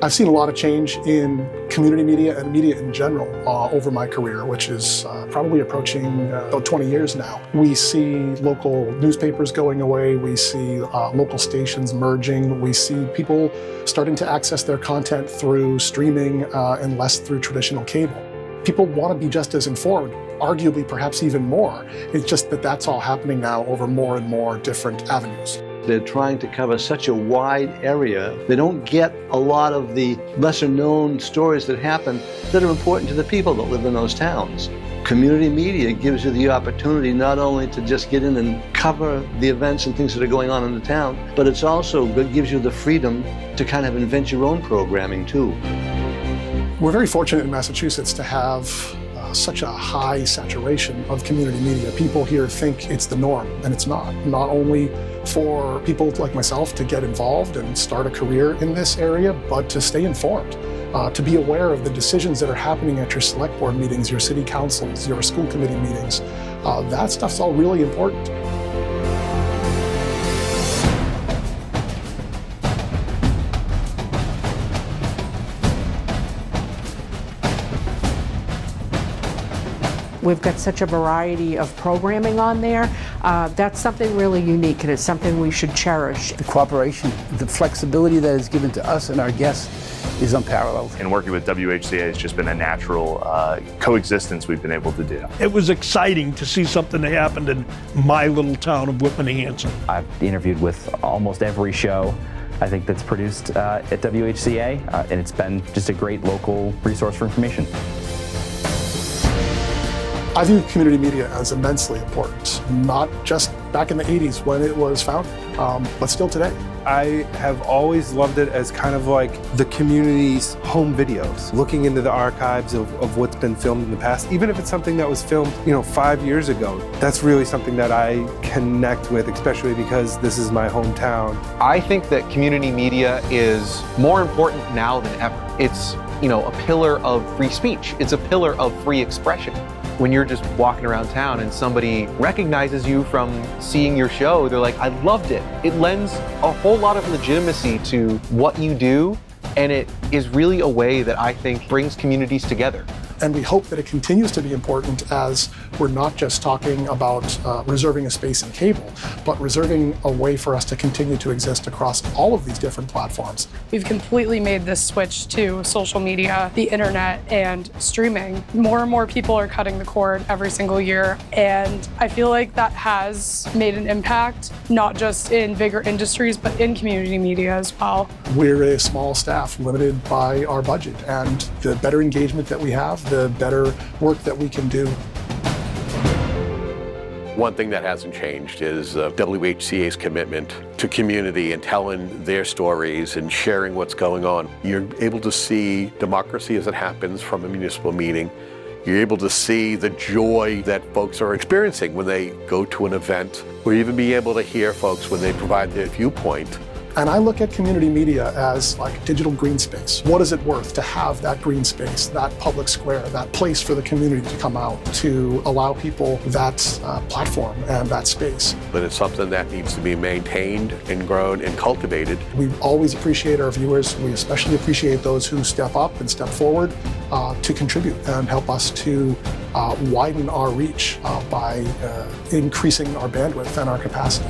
I've seen a lot of change in community media and media in general over my career, which is probably approaching about 20 years now. We see local newspapers going away, we see local stations merging, we see people starting to access their content through streaming and less through traditional cable. People want to be just as informed, arguably perhaps even more. It's just that that's all happening now over more and more different avenues. They're trying to cover such a wide area. They don't get a lot of the lesser known stories that happen that are important to the people that live in those towns. Community media gives you the opportunity not only to just get in and cover the events and things that are going on in the town, but it's also gives you the freedom to kind of invent your own programming too. We're very fortunate in Massachusetts to have such a high saturation of community media. People here think it's the norm, and it's not. Not only for people like myself to get involved and start a career in this area, but to stay informed, to be aware of the decisions that are happening at your select board meetings, your city councils, your school committee meetings. That stuff's all really important. We've got such a variety of programming on there. That's something really unique, and it's something we should cherish. The cooperation, the flexibility that is given to us and our guests is unparalleled. And working with WHCA has just been a natural coexistence we've been able to do. It was exciting to see something that happened in my little town of Whitman and Hanson. I've interviewed with almost every show I think that's produced at WHCA, and it's been just a great local resource for information. I view community media as immensely important, not just back in the 80s when it was founded, but still today. I have always loved it as kind of like the community's home videos, looking into the archives of what's been filmed in the past, even if it's something that was filmed, 5 years ago. That's really something that I connect with, especially because this is my hometown. I think that community media is more important now than ever. It's, a pillar of free speech. It's a pillar of free expression. When you're just walking around town and somebody recognizes you from seeing your show, they're like, I loved it. It lends a whole lot of legitimacy to what you do, and it is really a way that I think brings communities together. And we hope that it continues to be important as we're not just talking about reserving a space in cable, but reserving a way for us to continue to exist across all of these different platforms. We've completely made this switch to social media, the internet, and streaming. More and more people are cutting the cord every single year, and I feel like that has made an impact, not just in bigger industries, but in community media as well. We're a small staff, limited by our budget, and the better engagement that we have, the better work that we can do. One thing that hasn't changed is WHCA's commitment to community and telling their stories and sharing what's going on. You're able to see democracy as it happens from a municipal meeting. You're able to see the joy that folks are experiencing when they go to an event, or even be able to hear folks when they provide their viewpoint. And I look at community media as like digital green space. What is it worth to have that green space, that public square, that place for the community to come out, to allow people that platform and that space? But it's something that needs to be maintained and grown and cultivated. We always appreciate our viewers. We especially appreciate those who step up and step forward to contribute and help us to widen our reach by increasing our bandwidth and our capacity.